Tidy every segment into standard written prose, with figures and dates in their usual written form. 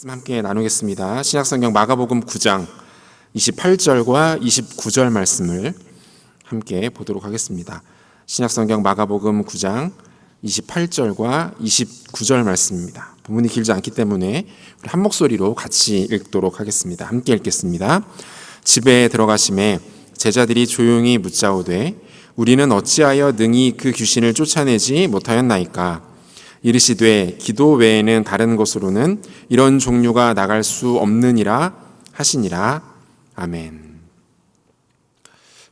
말씀 함께 나누겠습니다. 신약성경 마가복음 9장 28절과 29절 말씀을 함께 보도록 하겠습니다. 신약성경 마가복음 9장 28절과 29절 말씀입니다. 본문이 길지 않기 때문에 우리 한 목소리로 같이 읽도록 하겠습니다. 함께 읽겠습니다. 집에 들어가심에 제자들이 조용히 묻자오되 우리는 어찌하여 능히 그 귀신을 쫓아내지 못하였나이까? 이르시되 기도 외에는 다른 곳으로는 이런 종류가 나갈 수 없느니라 하시니라. 아멘.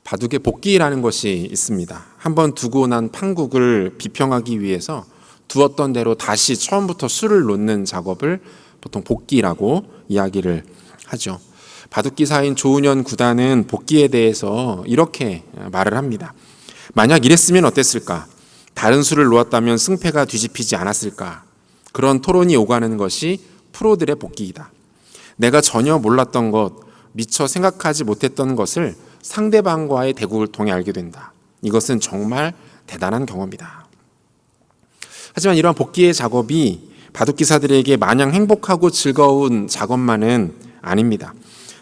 바둑에 복기라는 것이 있습니다. 한번 두고 난 판국을 비평하기 위해서 두었던 대로 다시 처음부터 수를 놓는 작업을 보통 복기라고 이야기를 하죠. 바둑기사인 조은현 구단은 복기에 대해서 이렇게 말을 합니다. 만약 이랬으면 어땠을까? 다른 수를 놓았다면 승패가 뒤집히지 않았을까? 그런 토론이 오가는 것이 프로들의 복기이다. 내가 전혀 몰랐던 것, 미처 생각하지 못했던 것을 상대방과의 대국을 통해 알게 된다. 이것은 정말 대단한 경험이다. 하지만 이러한 복기의 작업이 바둑기사들에게 마냥 행복하고 즐거운 작업만은 아닙니다.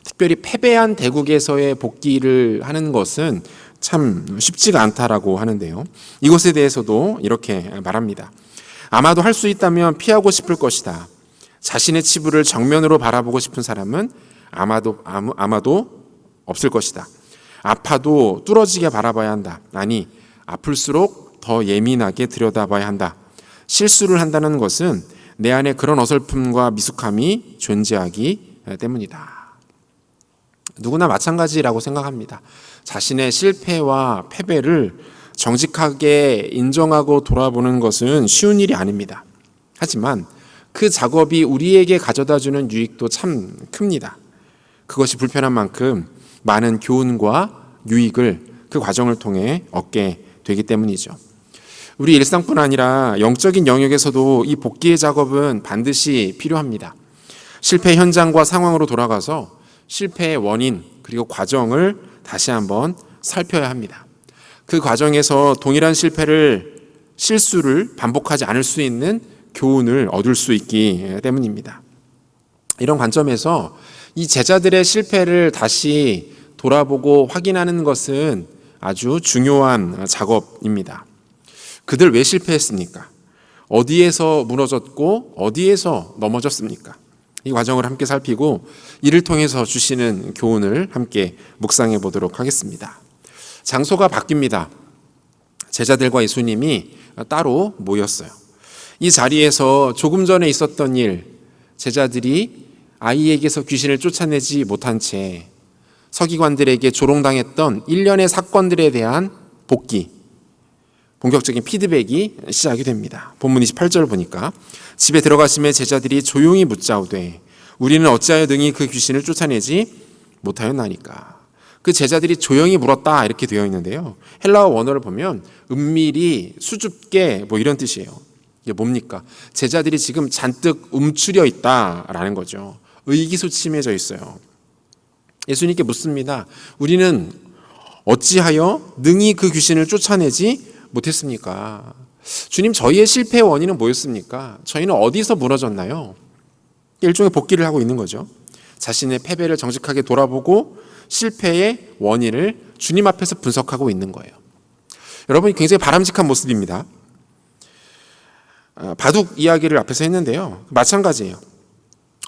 특별히 패배한 대국에서의 복기를 하는 것은 참 쉽지가 않다라고 하는데요. 이것에 대해서도 이렇게 말합니다. 아마도 할 수 있다면 피하고 싶을 것이다. 자신의 치부를 정면으로 바라보고 싶은 사람은 아마도 없을 것이다. 아파도 뚫어지게 바라봐야 한다. 아니, 아플수록 더 예민하게 들여다봐야 한다. 실수를 한다는 것은 내 안에 그런 어설픔과 미숙함이 존재하기 때문이다. 누구나 마찬가지라고 생각합니다. 자신의 실패와 패배를 정직하게 인정하고 돌아보는 것은 쉬운 일이 아닙니다. 하지만 그 작업이 우리에게 가져다주는 유익도 참 큽니다. 그것이 불편한 만큼 많은 교훈과 유익을 그 과정을 통해 얻게 되기 때문이죠. 우리 일상뿐 아니라 영적인 영역에서도 이 복기의 작업은 반드시 필요합니다. 실패 현장과 상황으로 돌아가서 실패의 원인 그리고 과정을 다시 한번 살펴야 합니다. 그 과정에서 동일한 실수를 반복하지 않을 수 있는 교훈을 얻을 수 있기 때문입니다. 이런 관점에서 이 제자들의 실패를 다시 돌아보고 확인하는 것은 아주 중요한 작업입니다. 그들 왜 실패했습니까? 어디에서 무너졌고 어디에서 넘어졌습니까? 이 과정을 함께 살피고 이를 통해서 주시는 교훈을 함께 묵상해 보도록 하겠습니다. 장소가 바뀝니다. 제자들과 예수님이 따로 모였어요. 이 자리에서 조금 전에 있었던 일, 제자들이 아이에게서 귀신을 쫓아내지 못한 채 서기관들에게 조롱당했던 일련의 사건들에 대한 복기, 본격적인 피드백이 시작이 됩니다. 본문 28절 보니까 집에 들어가심에 제자들이 조용히 묻자오되 우리는 어찌하여 능히 그 귀신을 쫓아내지 못하였나니까. 그 제자들이 조용히 물었다 이렇게 되어 있는데요. 헬라어 원어를 보면 은밀히 수줍게 이런 뜻이에요. 이게 뭡니까? 제자들이 지금 잔뜩 움츠려 있다라는 거죠. 의기소침해져 있어요. 예수님께 묻습니다. 우리는 어찌하여 능히 그 귀신을 쫓아내지 못했습니까? 주님, 저희의 실패의 원인은 뭐였습니까? 저희는 어디서 무너졌나요? 일종의 복기를 하고 있는 거죠. 자신의 패배를 정직하게 돌아보고 실패의 원인을 주님 앞에서 분석하고 있는 거예요. 여러분, 굉장히 바람직한 모습입니다. 바둑 이야기를 앞에서 했는데요. 마찬가지예요.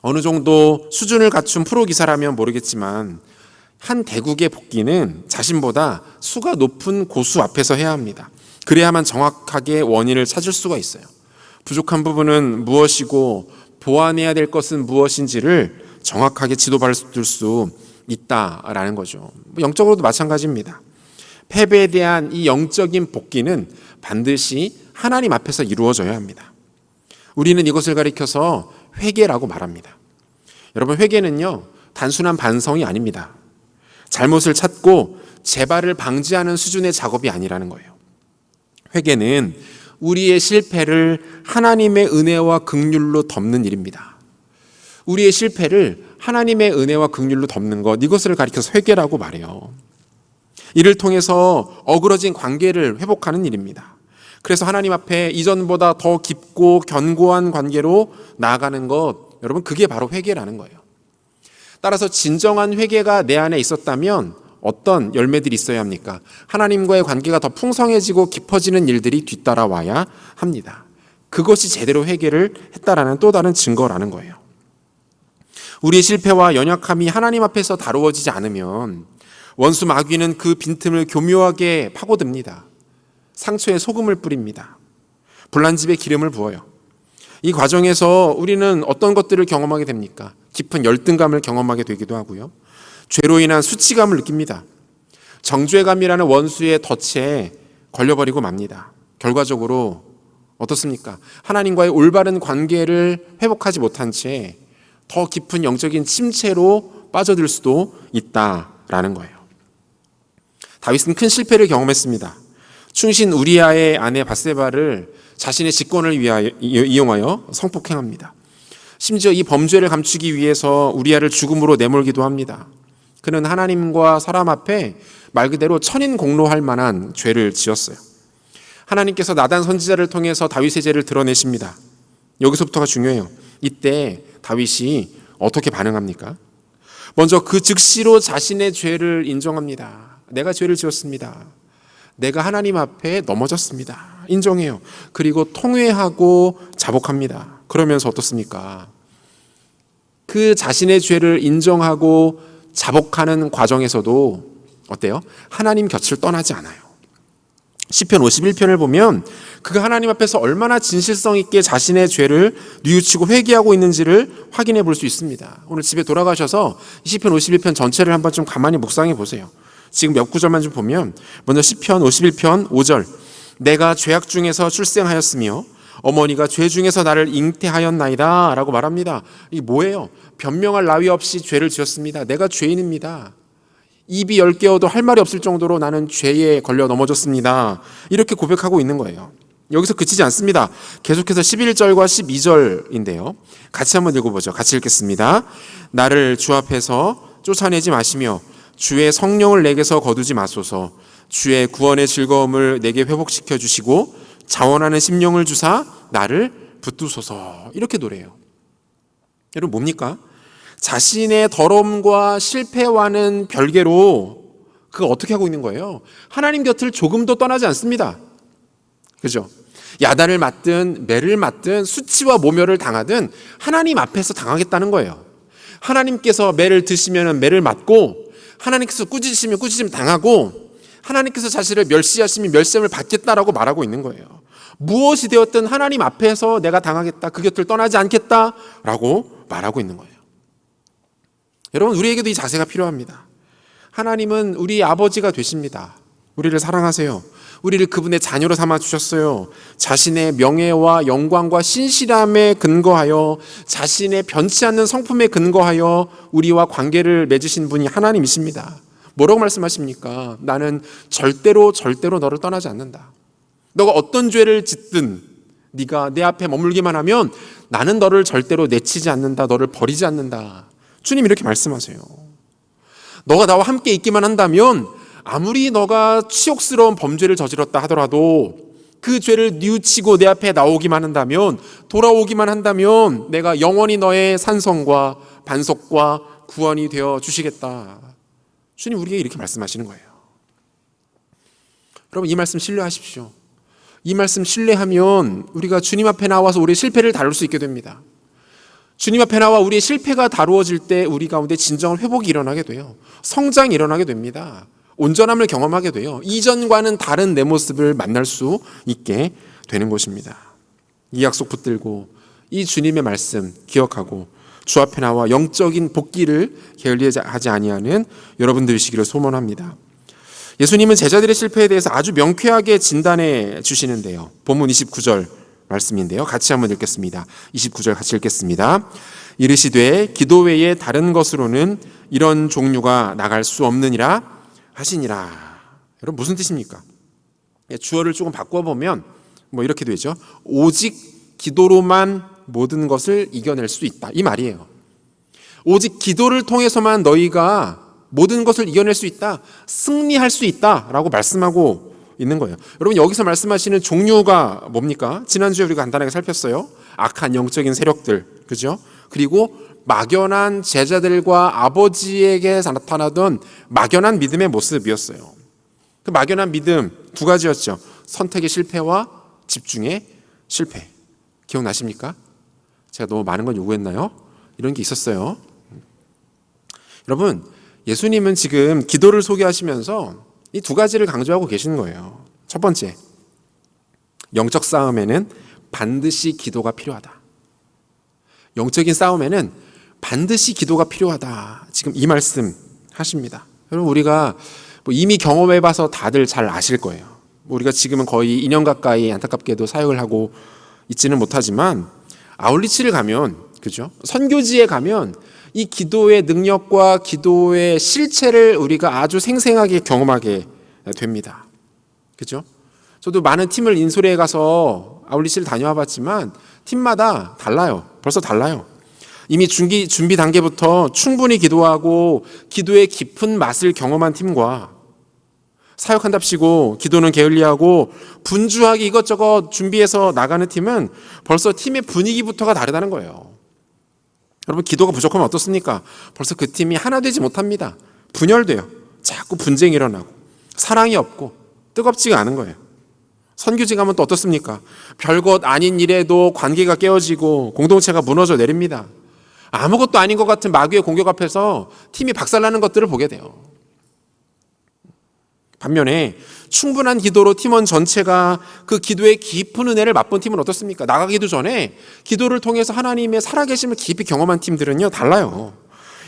어느 정도 수준을 갖춘 프로 기사라면 모르겠지만 한 대국의 복기는 자신보다 수가 높은 고수 앞에서 해야 합니다. 그래야만 정확하게 원인을 찾을 수가 있어요. 부족한 부분은 무엇이고 보완해야 될 것은 무엇인지를 정확하게 지도받을 수 있다라는 거죠. 영적으로도 마찬가지입니다. 패배에 대한 이 영적인 복기는 반드시 하나님 앞에서 이루어져야 합니다. 우리는 이것을 가리켜서 회개라고 말합니다. 여러분, 회개는요, 단순한 반성이 아닙니다. 잘못을 찾고 재발을 방지하는 수준의 작업이 아니라는 거예요. 회개는 우리의 실패를 하나님의 은혜와 긍휼로 덮는 일입니다. 우리의 실패를 하나님의 은혜와 긍휼로 덮는 것, 이것을 가리켜서 회개라고 말해요. 이를 통해서 어그러진 관계를 회복하는 일입니다. 그래서 하나님 앞에 이전보다 더 깊고 견고한 관계로 나아가는 것, 여러분, 그게 바로 회개라는 거예요. 따라서 진정한 회개가 내 안에 있었다면 어떤 열매들이 있어야 합니까? 하나님과의 관계가 더 풍성해지고 깊어지는 일들이 뒤따라와야 합니다. 그것이 제대로 회개를 했다라는 또 다른 증거라는 거예요. 우리의 실패와 연약함이 하나님 앞에서 다루어지지 않으면 원수 마귀는 그 빈틈을 교묘하게 파고듭니다. 상처에 소금을 뿌립니다. 불난 집에 기름을 부어요. 이 과정에서 우리는 어떤 것들을 경험하게 됩니까? 깊은 열등감을 경험하게 되기도 하고요. 죄로 인한 수치감을 느낍니다. 정죄감이라는 원수의 덫에 걸려버리고 맙니다. 결과적으로 어떻습니까? 하나님과의 올바른 관계를 회복하지 못한 채 더 깊은 영적인 침체로 빠져들 수도 있다라는 거예요. 다윗은 큰 실패를 경험했습니다. 충신 우리아의 아내 밧세바를 자신의 직권을 이용하여 성폭행합니다. 심지어 이 범죄를 감추기 위해서 우리아를 죽음으로 내몰기도 합니다. 그는 하나님과 사람 앞에 말 그대로 천인 공로할 만한 죄를 지었어요. 하나님께서 나단 선지자를 통해서 다윗의 죄를 드러내십니다. 여기서부터가 중요해요. 이때 다윗이 어떻게 반응합니까? 먼저 그 즉시로 자신의 죄를 인정합니다. 내가 죄를 지었습니다. 내가 하나님 앞에 넘어졌습니다. 인정해요. 그리고 통회하고 자복합니다. 그러면서 어떻습니까? 그 자신의 죄를 인정하고 자복하는 과정에서도 어때요? 하나님 곁을 떠나지 않아요. 시편 51편을 보면 그가 하나님 앞에서 얼마나 진실성 있게 자신의 죄를 뉘우치고 회개하고 있는지를 확인해 볼 수 있습니다. 오늘 집에 돌아가셔서 시편 51편 전체를 한번 좀 가만히 묵상해 보세요. 지금 몇 구절만 좀 보면 먼저 시편 51편 5절 내가 죄악 중에서 출생하였으며 어머니가 죄 중에서 나를 잉태하였나이다 라고 말합니다. 이게 뭐예요? 변명할 나위 없이 죄를 지었습니다. 내가 죄인입니다. 입이 10개여도 할 말이 없을 정도로 나는 죄에 걸려 넘어졌습니다. 이렇게 고백하고 있는 거예요. 여기서 그치지 않습니다. 계속해서 11절과 12절인데요. 같이 한번 읽어보죠. 같이 읽겠습니다. 나를 주 앞에서 쫓아내지 마시며 주의 성령을 내게서 거두지 마소서. 주의 구원의 즐거움을 내게 회복시켜 주시고 자원하는 심령을 주사 나를 붙드소서. 이렇게 노래해요. 여러분 뭡니까? 자신의 더러움과 실패와는 별개로 그거 어떻게 하고 있는 거예요? 하나님 곁을 조금도 떠나지 않습니다. 그죠? 야단을 맞든 매를 맞든 수치와 모멸을 당하든 하나님 앞에서 당하겠다는 거예요. 하나님께서 매를 드시면 매를 맞고 하나님께서 꾸짖으시면 꾸짖음 당하고 하나님께서 자신을 멸시하시면 멸시함을 받겠다라고 말하고 있는 거예요. 무엇이 되었든 하나님 앞에서 내가 당하겠다, 그 곁을 떠나지 않겠다라고 말하고 있는 거예요. 여러분 우리에게도 이 자세가 필요합니다. 하나님은 우리 아버지가 되십니다. 우리를 사랑하세요. 우리를 그분의 자녀로 삼아 주셨어요. 자신의 명예와 영광과 신실함에 근거하여 자신의 변치 않는 성품에 근거하여 우리와 관계를 맺으신 분이 하나님이십니다. 뭐라고 말씀하십니까? 나는 절대로 너를 떠나지 않는다. 너가 어떤 죄를 짓든 네가 내 앞에 머물기만 하면 나는 너를 절대로 내치지 않는다. 너를 버리지 않는다. 주님 이렇게 말씀하세요. 너가 나와 함께 있기만 한다면 아무리 너가 치욕스러운 범죄를 저질렀다 하더라도 그 죄를 뉘우치고 내 앞에 나오기만 한다면, 돌아오기만 한다면 내가 영원히 너의 산성과 반석과 구원이 되어 주시겠다. 주님 우리에게 이렇게 말씀하시는 거예요. 여러분 이 말씀 신뢰하십시오. 이 말씀 신뢰하면 우리가 주님 앞에 나와서 우리의 실패를 다룰 수 있게 됩니다. 주님 앞에 나와 우리의 실패가 다루어질 때 우리 가운데 진정한 회복이 일어나게 돼요. 성장이 일어나게 됩니다. 온전함을 경험하게 돼요. 이전과는 다른 내 모습을 만날 수 있게 되는 것입니다. 이 약속 붙들고 이 주님의 말씀 기억하고 주 앞에 나와 영적인 복귀를 게을리하지 아니하는 여러분들이시기를 소원합니다. 예수님은 제자들의 실패에 대해서 아주 명쾌하게 진단해 주시는데요. 본문 29절 말씀인데요. 같이 한번 읽겠습니다. 29절 같이 읽겠습니다. 이르시되 기도 외에 다른 것으로는 이런 종류가 나갈 수 없느니라 하시니라. 여러분 무슨 뜻입니까? 주어를 조금 바꿔보면 뭐 이렇게 되죠. 오직 기도로만 모든 것을 이겨낼 수 있다. 이 말이에요. 오직 기도를 통해서만 너희가 모든 것을 이겨낼 수 있다. 승리할 수 있다라고 말씀하고 있는 거예요. 여러분 여기서 말씀하시는 종류가 뭡니까? 지난주에 우리가 간단하게 살폈어요. 악한 영적인 세력들, 그죠? 그리고 막연한 제자들과 아버지에게 나타나던 막연한 믿음의 모습이었어요. 그 막연한 믿음 두 가지였죠. 선택의 실패와 집중의 실패. 기억나십니까? 제가 너무 많은 걸 요구했나요? 이런 게 있었어요. 여러분, 예수님은 지금 기도를 소개하시면서 이 두 가지를 강조하고 계시는 거예요. 첫 번째, 영적 싸움에는 반드시 기도가 필요하다. 영적인 싸움에는 반드시 기도가 필요하다. 지금 이 말씀 하십니다. 여러분, 우리가 이미 경험해봐서 다들 잘 아실 거예요. 우리가 지금은 거의 2년 가까이 안타깝게도 사역을 하고 있지는 못하지만 아울리치를 가면, 그죠? 선교지에 가면 이 기도의 능력과 기도의 실체를 우리가 아주 생생하게 경험하게 됩니다. 그죠? 저도 많은 팀을 인솔에 가서 아울리치를 다녀와 봤지만 팀마다 달라요. 벌써 달라요. 이미 준비 단계부터 충분히 기도하고 기도의 깊은 맛을 경험한 팀과 사역한답시고 기도는 게을리하고 분주하게 이것저것 준비해서 나가는 팀은 벌써 팀의 분위기부터가 다르다는 거예요. 여러분, 기도가 부족하면 어떻습니까? 벌써 그 팀이 하나 되지 못합니다. 분열돼요. 자꾸 분쟁이 일어나고 사랑이 없고 뜨겁지가 않은 거예요. 선교지 가면 또 어떻습니까? 별것 아닌 일에도 관계가 깨어지고 공동체가 무너져 내립니다. 아무것도 아닌 것 같은 마귀의 공격 앞에서 팀이 박살나는 것들을 보게 돼요. 반면에 충분한 기도로 팀원 전체가 그 기도의 깊은 은혜를 맛본 팀은 어떻습니까? 나가기도 전에 기도를 통해서 하나님의 살아계심을 깊이 경험한 팀들은요, 달라요.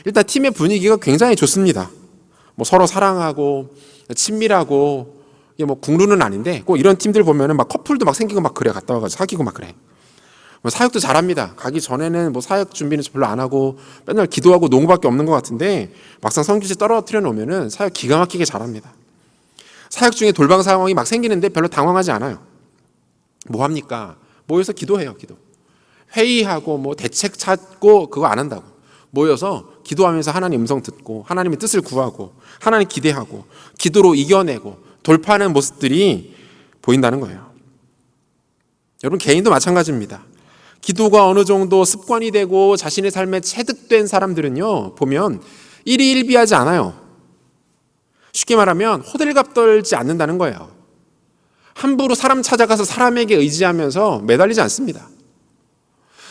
일단 팀의 분위기가 굉장히 좋습니다. 서로 사랑하고 친밀하고, 이게 국루는 아닌데 꼭 이런 팀들 보면은 막 커플도 막 생기고 막 그래. 갔다 와가지고 사귀고 막 그래. 사역도 잘합니다. 가기 전에는 사역 준비는 별로 안 하고 맨날 기도하고 농구밖에 없는 것 같은데 막상 선교지 떨어뜨려 놓으면은 사역 기가 막히게 잘합니다. 사역 중에 돌방 상황이 막 생기는데 별로 당황하지 않아요. 뭐 합니까? 모여서 기도해요. 기도. 회의하고 대책 찾고 그거 안 한다고. 모여서 기도하면서 하나님 음성 듣고 하나님의 뜻을 구하고 하나님 기대하고 기도로 이겨내고 돌파하는 모습들이 보인다는 거예요. 여러분, 개인도 마찬가지입니다. 기도가 어느 정도 습관이 되고 자신의 삶에 체득된 사람들은요, 보면 일희일비하지 않아요. 쉽게 말하면 호들갑 떨지 않는다는 거예요. 함부로 사람 찾아가서 사람에게 의지하면서 매달리지 않습니다.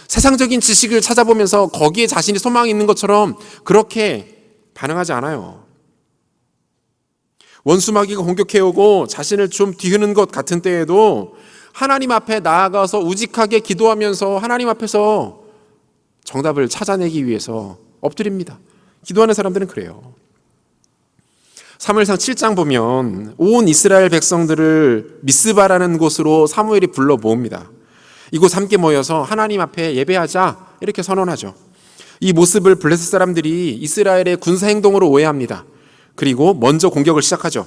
세상적인 지식을 찾아보면서 거기에 자신이 소망이 있는 것처럼 그렇게 반응하지 않아요. 원수마귀가 공격해오고 자신을 좀 뒤흐는 것 같은 때에도 하나님 앞에 나아가서 우직하게 기도하면서 하나님 앞에서 정답을 찾아내기 위해서 엎드립니다. 기도하는 사람들은 그래요. 사무엘상 7장 보면 온 이스라엘 백성들을 미스바라는 곳으로 사무엘이 불러 모읍니다. 이곳 함께 모여서 하나님 앞에 예배하자 이렇게 선언하죠. 이 모습을 블레셋 사람들이 이스라엘의 군사 행동으로 오해합니다. 그리고 먼저 공격을 시작하죠.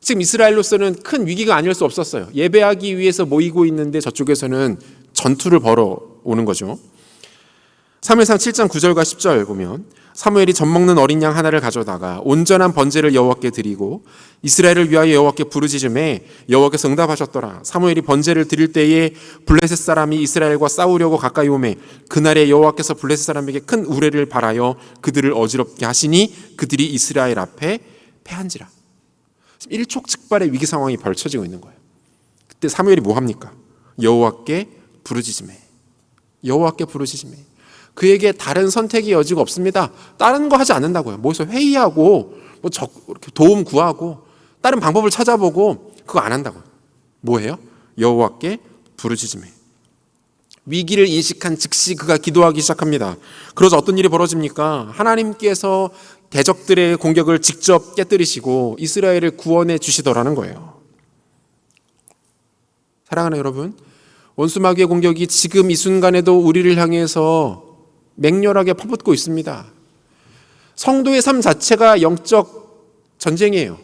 지금 이스라엘로서는 큰 위기가 아닐 수 없었어요. 예배하기 위해서 모이고 있는데 저쪽에서는 전투를 벌어오는 거죠. 사무엘상 7장 9절과 10절 보면 사무엘이 젖먹는 어린 양 하나를 가져다가 온전한 번제를 여호와께 드리고 이스라엘을 위하여 여호와께 부르짖음에 여호와께서 응답하셨더라. 사무엘이 번제를 드릴 때에 블레셋 사람이 이스라엘과 싸우려고 가까이 오매 그날에 여호와께서 블레셋 사람에게 큰 우레를 발하여 그들을 어지럽게 하시니 그들이 이스라엘 앞에 패한지라. 일촉즉발의 위기 상황이 펼쳐지고 있는 거예요. 그때 사무엘이 뭐 합니까? 여호와께 부르짖음에. 여호와께 부르짖음에. 그에게 다른 선택의 여지가 없습니다. 다른 거 하지 않는다고요. 모여서 회의하고 이렇게 도움 구하고 다른 방법을 찾아보고 그거 안 한다고요. 뭐해요? 여호와께 부르짖음에. 위기를 인식한 즉시 그가 기도하기 시작합니다. 그러자 어떤 일이 벌어집니까? 하나님께서 대적들의 공격을 직접 깨뜨리시고 이스라엘을 구원해 주시더라는 거예요. 사랑하는 여러분, 원수마귀의 공격이 지금 이 순간에도 우리를 향해서 맹렬하게 퍼붓고 있습니다. 성도의 삶 자체가 영적 전쟁이에요.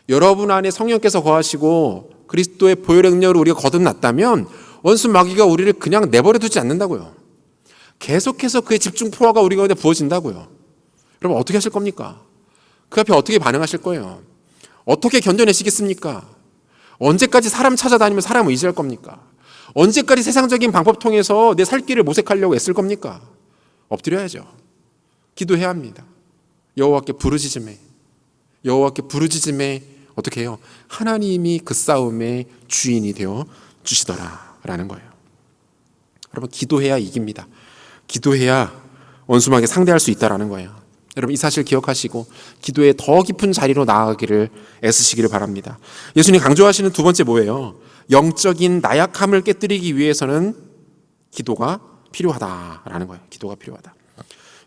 여러분 안에 성령께서 거하시고 그리스도의 보혈의 능력을 우리가 거듭났다면 원수 마귀가 우리를 그냥 내버려 두지 않는다고요. 계속해서 그의 집중 포화가 우리 가운데 부어진다고요. 여러분, 어떻게 하실 겁니까? 그 앞에 어떻게 반응하실 거예요? 어떻게 견뎌내시겠습니까? 언제까지 사람 찾아다니면 사람 의지할 겁니까? 언제까지 세상적인 방법 통해서 내 살 길을 모색하려고 애쓸 겁니까? 엎드려야죠. 기도해야 합니다. 여호와께 부르짖음에 어떻게 해요? 하나님이 그 싸움의 주인이 되어 주시더라라는 거예요. 여러분, 기도해야 이깁니다. 기도해야 원수에게 상대할 수 있다라는 거예요. 여러분, 이 사실 기억하시고 기도의 더 깊은 자리로 나아가기를 애쓰시기를 바랍니다. 예수님 강조하시는 두 번째 뭐예요? 영적인 나약함을 깨뜨리기 위해서는 기도가 필요하다라는 거예요. 기도가 필요하다.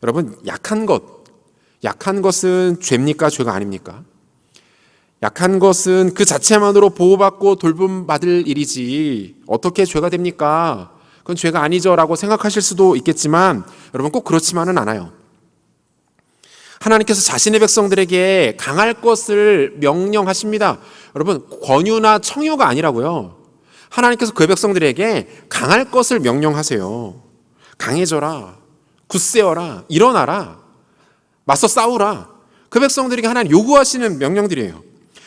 여러분, 약한 것은 죄입니까? 죄가 아닙니까? 약한 것은 그 자체만으로 보호받고 돌봄받을 일이지 어떻게 죄가 됩니까? 그건 죄가 아니죠 라고 생각하실 수도 있겠지만 여러분, 꼭 그렇지만은 않아요. 하나님께서 자신의 백성들에게 강할 것을 명령하십니다. 여러분, 권유나 청유가 아니라고요. 하나님께서 그 백성들에게 강할 것을 명령하세요. 강해져라, 굳세어라, 일어나라, 맞서 싸우라. 그 백성들에게 하나님 요구하시는 명령들이에요.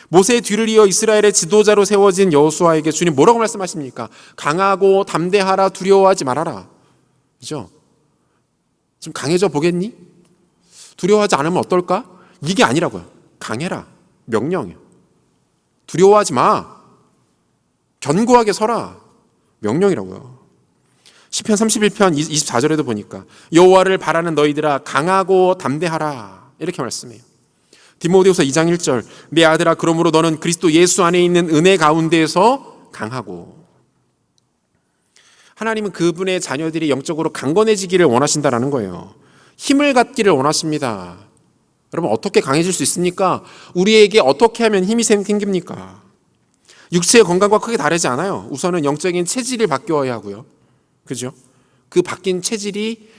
모세의 뒤를 이어 이스라엘의 지도자로 세워진 여호수아에게 주님 뭐라고 말씀하십니까? 강하고 담대하라, 두려워하지 말아라. 그죠? 좀 강해져 보겠니? 두려워하지 않으면 어떨까? 이게 아니라고요. 강해라. 명령이에요. 두려워하지 마. 견고하게 서라. 명령이라고요. 시편 31편 24절에도 보니까 여호와를 바라는 너희들아 강하고 담대하라. 이렇게 말씀해요. 디모데후서 2장 1절 내 아들아 그러므로 너는 그리스도 예수 안에 있는 은혜 가운데에서 강하고. 하나님은 그분의 자녀들이 영적으로 강건해지기를 원하신다라는 거예요. 힘을 갖기를 원하십니다. 여러분, 어떻게 강해질 수 있습니까? 우리에게 어떻게 하면 힘이 생깁니까? 육체의 건강과 크게 다르지 않아요. 우선은 영적인 체질이 바뀌어야 하고요. 그죠? 그 바뀐 체질이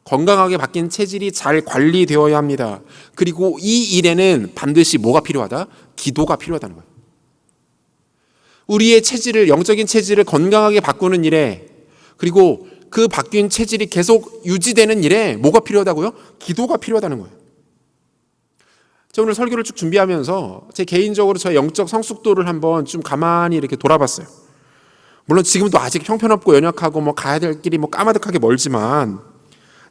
건강하게 바뀐 체질이 잘 관리되어야 합니다. 그리고 이 일에는 반드시 뭐가 필요하다? 기도가 필요하다는 거예요. 우리의 체질을, 영적인 체질을 건강하게 바꾸는 일에, 그리고 그 바뀐 체질이 계속 유지되는 일에 뭐가 필요하다고요? 기도가 필요하다는 거예요. 제가 오늘 설교를 쭉 준비하면서 제 개인적으로 저의 영적 성숙도를 한번 좀 가만히 이렇게 돌아봤어요. 물론 지금도 아직 형편없고 연약하고 가야 될 길이 까마득하게 멀지만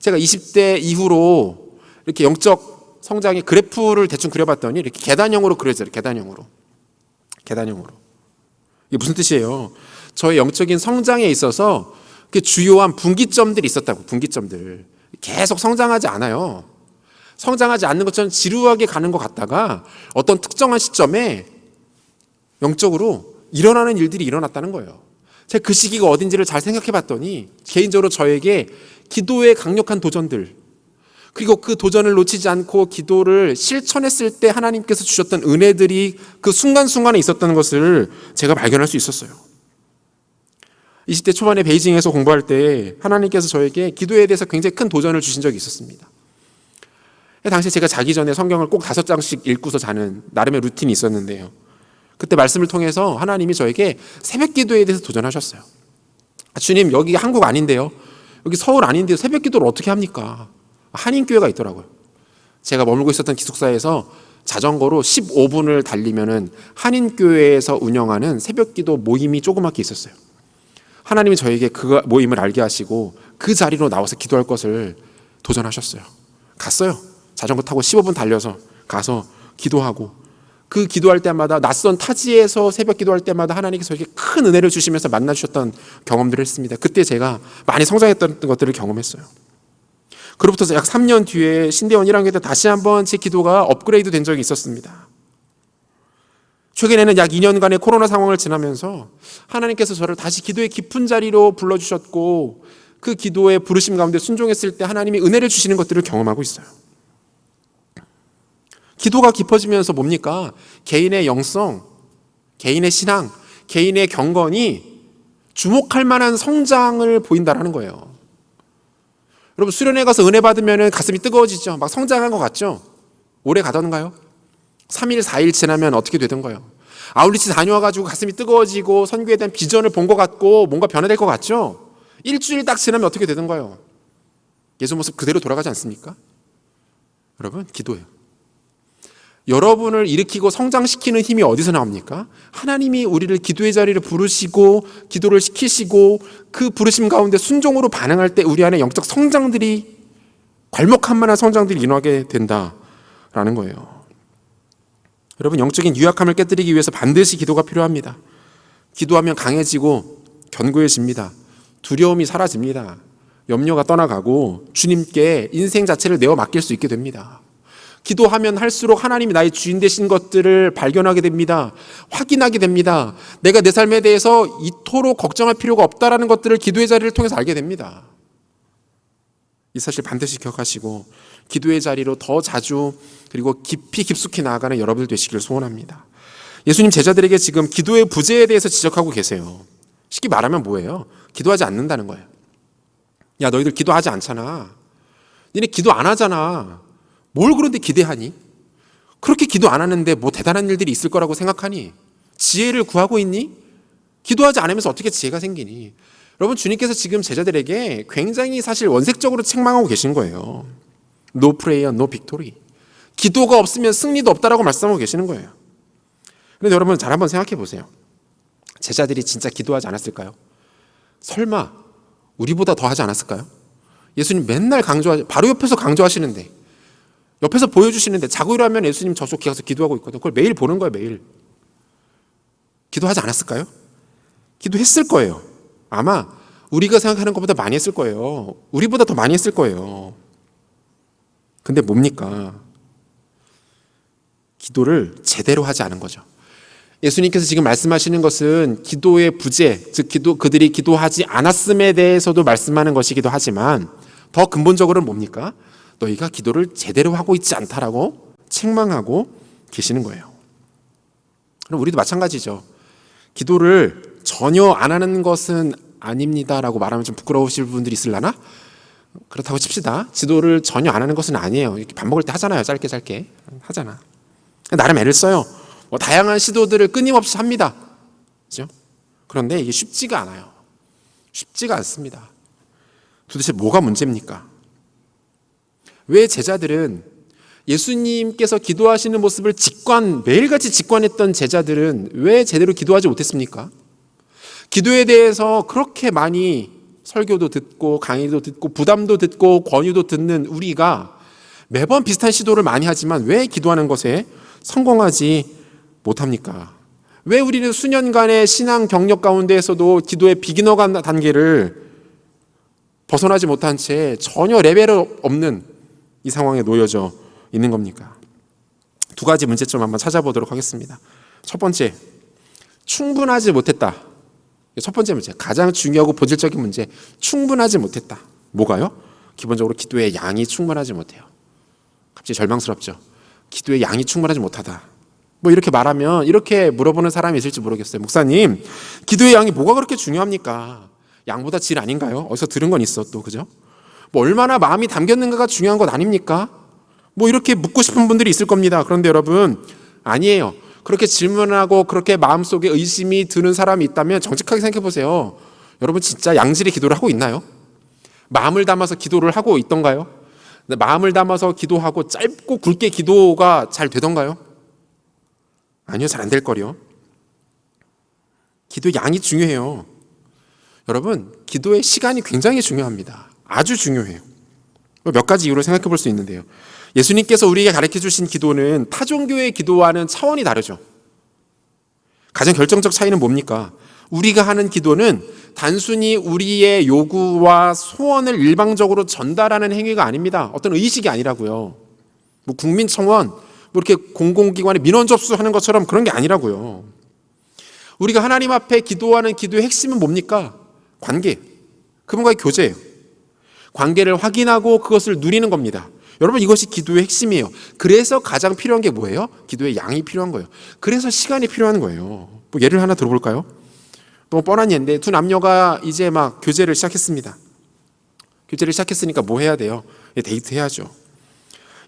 제가 20대 이후로 이렇게 영적 성장의 그래프를 대충 그려봤더니 이렇게 계단형으로 그려져요. 계단형으로. 이게 무슨 뜻이에요? 저의 영적인 성장에 있어서 주요한 분기점들이 있었다고. 분기점들. 계속 성장하지 않아요. 성장하지 않는 것처럼 지루하게 가는 것 같다가 어떤 특정한 시점에 영적으로 일어나는 일들이 일어났다는 거예요. 제가 그 시기가 어딘지를 잘 생각해 봤더니 개인적으로 저에게 기도의 강력한 도전들, 그리고 그 도전을 놓치지 않고 기도를 실천했을 때 하나님께서 주셨던 은혜들이 그 순간순간에 있었다는 것을 제가 발견할 수 있었어요. 20대 초반에 베이징에서 공부할 때 하나님께서 저에게 기도에 대해서 굉장히 큰 도전을 주신 적이 있었습니다. 당시 제가 자기 전에 성경을 꼭 5장씩 읽고서 자는 나름의 루틴이 있었는데요. 그때 말씀을 통해서 하나님이 저에게 새벽 기도에 대해서 도전하셨어요. 주님, 여기 한국 아닌데요, 여기 서울 아닌데요, 새벽 기도를 어떻게 합니까? 한인교회가 있더라고요. 제가 머물고 있었던 기숙사에서 자전거로 15분을 달리면은 한인교회에서 운영하는 새벽 기도 모임이 조그맣게 있었어요. 하나님이 저에게 그 모임을 알게 하시고 그 자리로 나와서 기도할 것을 도전하셨어요. 갔어요. 자전거 타고 15분 달려서 가서 기도하고, 그 기도할 때마다 낯선 타지에서 새벽 기도할 때마다 하나님께서 저에게 큰 은혜를 주시면서 만나주셨던 경험들을 했습니다. 그때 제가 많이 성장했던 것들을 경험했어요. 그로부터 약 3년 뒤에 신대원 1학년 때 다시 한번 제 기도가 업그레이드 된 적이 있었습니다. 최근에는 약 2년간의 코로나 상황을 지나면서 하나님께서 저를 다시 기도의 깊은 자리로 불러주셨고, 그 기도의 부르심 가운데 순종했을 때 하나님이 은혜를 주시는 것들을 경험하고 있어요. 기도가 깊어지면서 뭡니까? 개인의 영성, 개인의 신앙, 개인의 경건이 주목할 만한 성장을 보인다는 거예요. 여러분, 수련회 가서 은혜 받으면 가슴이 뜨거워지죠? 막 성장한 것 같죠? 오래 가던가요? 3일, 4일 지나면 어떻게 되던가요? 아울리치 다녀와가지고 가슴이 뜨거워지고 선교에 대한 비전을 본 것 같고 뭔가 변화될 것 같죠? 일주일 딱 지나면 어떻게 되던가요? 예수 모습 그대로 돌아가지 않습니까? 여러분, 기도예요. 여러분을 일으키고 성장시키는 힘이 어디서 나옵니까? 하나님이 우리를 기도의 자리를 부르시고 기도를 시키시고 그 부르심 가운데 순종으로 반응할 때 우리 안에 영적 성장들이 괄목할 만한 성장들이 일어나게 된다라는 거예요. 여러분, 영적인 유약함을 깨뜨리기 위해서 반드시 기도가 필요합니다. 기도하면 강해지고 견고해집니다. 두려움이 사라집니다. 염려가 떠나가고 주님께 인생 자체를 내어 맡길 수 있게 됩니다. 기도하면 할수록 하나님이 나의 주인 되신 것들을 발견하게 됩니다. 확인하게 됩니다. 내가 내 삶에 대해서 이토록 걱정할 필요가 없다라는 것들을 기도의 자리를 통해서 알게 됩니다. 이 사실 반드시 기억하시고 기도의 자리로 더 자주 그리고 깊숙이 나아가는 여러분들 되시기를 소원합니다. 예수님 제자들에게 지금 기도의 부재에 대해서 지적하고 계세요. 쉽게 말하면 뭐예요? 기도하지 않는다는 거예요. 야, 너희들 기도하지 않잖아. 니네 기도 안 하잖아. 뭘 그런데 기대하니? 그렇게 기도 안 하는데 뭐 대단한 일들이 있을 거라고 생각하니? 지혜를 구하고 있니? 기도하지 않으면서 어떻게 지혜가 생기니? 여러분, 주님께서 지금 제자들에게 굉장히 사실 원색적으로 책망하고 계신 거예요. No prayer, no victory. 기도가 없으면 승리도 없다라고 말씀하고 계시는 거예요. 그런데 여러분, 잘 한번 생각해 보세요. 제자들이 진짜 기도하지 않았을까요? 설마 우리보다 더 하지 않았을까요? 예수님 맨날 바로 옆에서 강조하시는데, 옆에서 보여주시는데, 자고 일어나면 예수님 저쪽 가서 기도하고 있거든요. 그걸 매일 보는 거예요, 매일. 기도하지 않았을까요? 기도했을 거예요. 아마 우리가 생각하는 것보다 많이 했을 거예요. 우리보다 더 많이 했을 거예요. 근데 뭡니까? 기도를 제대로 하지 않은 거죠. 예수님께서 지금 말씀하시는 것은 기도의 부재, 즉 그들이 기도하지 않았음에 대해서도 말씀하는 것이기도 하지만 더 근본적으로는 뭡니까? 너희가 기도를 제대로 하고 있지 않다라고 책망하고 계시는 거예요. 그럼 우리도 마찬가지죠. 기도를 전혀 안 하는 것은 아닙니다라고 말하면 좀 부끄러우실 분들이 있으려나? 그렇다고 칩시다. 기도를 전혀 안 하는 것은 아니에요. 이렇게 밥 먹을 때 하잖아요. 짧게 하잖아. 나름 애를 써요. 뭐 다양한 시도들을 끊임없이 합니다. 그렇죠? 그런데 이게 쉽지가 않아요. 쉽지가 않습니다. 도대체 뭐가 문제입니까? 왜 제자들은 예수님께서 기도하시는 모습을 매일같이 직관했던 제자들은 왜 제대로 기도하지 못했습니까? 기도에 대해서 그렇게 많이 설교도 듣고 강의도 듣고 부담도 듣고 권유도 듣는 우리가 매번 비슷한 시도를 많이 하지만 왜 기도하는 것에 성공하지 못합니까? 왜 우리는 수년간의 신앙 경력 가운데에서도 기도의 비기너 단계를 벗어나지 못한 채 전혀 레벨 없는 이 상황에 놓여져 있는 겁니까? 두 가지 문제점 한번 찾아보도록 하겠습니다. 첫 번째, 충분하지 못했다. 첫 번째 문제, 가장 중요하고 본질적인 문제, 충분하지 못했다. 뭐가요? 기본적으로 기도의 양이 충분하지 못해요. 갑자기 절망스럽죠. 기도의 양이 충분하지 못하다. 뭐 이렇게 말하면 이렇게 물어보는 사람이 있을지 모르겠어요. 목사님, 기도의 양이 뭐가 그렇게 중요합니까? 양보다 질 아닌가요? 어디서 들은 건 있어 또, 그죠? 뭐 얼마나 마음이 담겼는가가 중요한 것 아닙니까? 뭐 이렇게 묻고 싶은 분들이 있을 겁니다. 그런데 여러분, 아니에요. 그렇게 질문하고 그렇게 마음속에 의심이 드는 사람이 있다면 정직하게 생각해 보세요. 여러분, 진짜 양질의 기도를 하고 있나요? 마음을 담아서 기도를 하고 있던가요? 마음을 담아서 기도하고 짧고 굵게 기도가 잘 되던가요? 아니요, 잘 안 될 거요. 기도 양이 중요해요. 여러분, 기도의 시간이 굉장히 중요합니다. 아주 중요해요. 몇 가지 이유로 생각해 볼 수 있는데요. 예수님께서 우리에게 가르쳐 주신 기도는 타종교의 기도와는 차원이 다르죠. 가장 결정적 차이는 뭡니까? 우리가 하는 기도는 단순히 우리의 요구와 소원을 일방적으로 전달하는 행위가 아닙니다. 어떤 의식이 아니라고요. 뭐 국민청원, 뭐 이렇게 공공기관에 민원 접수하는 것처럼 그런 게 아니라고요. 우리가 하나님 앞에 기도하는 기도의 핵심은 뭡니까? 관계, 그분과의 교제예요. 관계를 확인하고 그것을 누리는 겁니다. 여러분, 이것이 기도의 핵심이에요. 그래서 가장 필요한 게 뭐예요? 기도의 양이 필요한 거예요. 그래서 시간이 필요한 거예요. 뭐 예를 하나 들어볼까요? 너무 뻔한 예인데 두 남녀가 이제 막 교제를 시작했습니다. 교제를 시작했으니까 뭐 해야 돼요? 데이트 해야죠.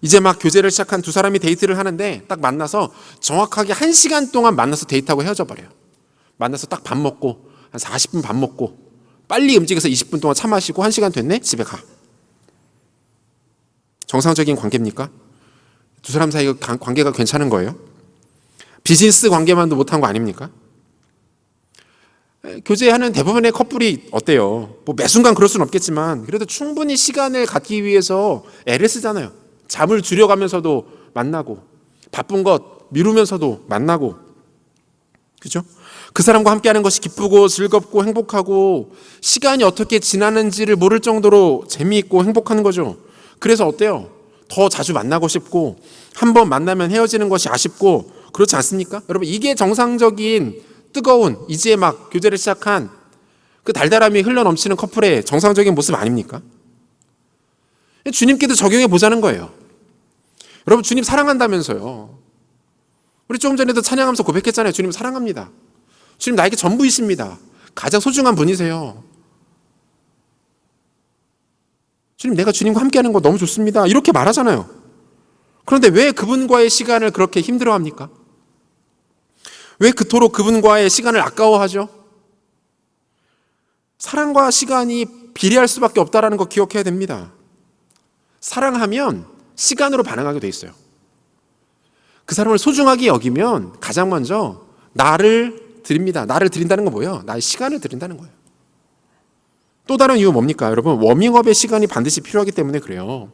이제 막 교제를 시작한 두 사람이 데이트를 하는데 딱 만나서 정확하게 1시간 동안 만나서 데이트하고 헤어져 버려요. 만나서 딱 밥 먹고 한 40분 밥 먹고 빨리 움직여서 20분 동안 차 마시고 1시간 됐네? 집에 가. 정상적인 관계입니까? 두 사람 사이 관계가 괜찮은 거예요? 비즈니스 관계만도 못한 거 아닙니까? 교제하는 대부분의 커플이 어때요? 뭐 매 순간 그럴 수는 없겠지만 그래도 충분히 시간을 갖기 위해서 애를 쓰잖아요. 잠을 줄여가면서도 만나고 바쁜 것 미루면서도 만나고, 그죠? 그 사람과 함께하는 것이 기쁘고 즐겁고 행복하고 시간이 어떻게 지나는지를 모를 정도로 재미있고 행복한 거죠. 그래서 어때요? 더 자주 만나고 싶고 한 번 만나면 헤어지는 것이 아쉽고 그렇지 않습니까? 여러분, 이게 정상적인 뜨거운 이제 막 교제를 시작한 그 달달함이 흘러넘치는 커플의 정상적인 모습 아닙니까? 주님께도 적용해 보자는 거예요. 여러분, 주님 사랑한다면서요. 우리 조금 전에도 찬양하면서 고백했잖아요. 주님 사랑합니다. 주님 나에게 전부이십니다. 가장 소중한 분이세요. 주님, 내가 주님과 함께하는 거 너무 좋습니다. 이렇게 말하잖아요. 그런데 왜 그분과의 시간을 그렇게 힘들어합니까? 왜 그토록 그분과의 시간을 아까워하죠? 사랑과 시간이 비례할 수밖에 없다는 거 기억해야 됩니다. 사랑하면 시간으로 반응하게 돼 있어요. 그 사람을 소중하게 여기면 가장 먼저 나를 드립니다. 나를 드린다는 건 뭐예요? 나의 시간을 드린다는 거예요. 또 다른 이유 뭡니까? 여러분, 워밍업의 시간이 반드시 필요하기 때문에 그래요.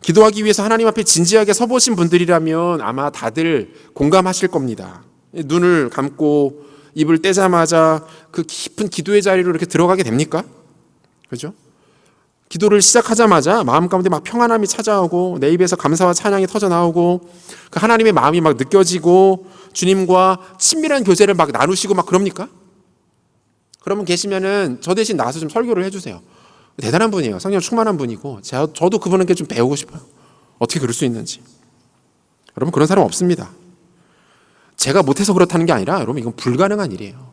기도하기 위해서 하나님 앞에 진지하게 서보신 분들이라면 아마 다들 공감하실 겁니다. 눈을 감고 입을 떼자마자 그 깊은 기도의 자리로 이렇게 들어가게 됩니까? 그죠? 기도를 시작하자마자 마음 가운데 막 평안함이 찾아오고 내 입에서 감사와 찬양이 터져 나오고 그 하나님의 마음이 막 느껴지고 주님과 친밀한 교제를 막 나누시고 막 그럽니까? 그러면 계시면은 저 대신 나와서 좀 설교를 해주세요. 대단한 분이에요. 성령 충만한 분이고 저도 그분에게 좀 배우고 싶어요. 어떻게 그럴 수 있는지. 여러분, 그런 사람 없습니다. 제가 못해서 그렇다는 게 아니라 여러분, 이건 불가능한 일이에요.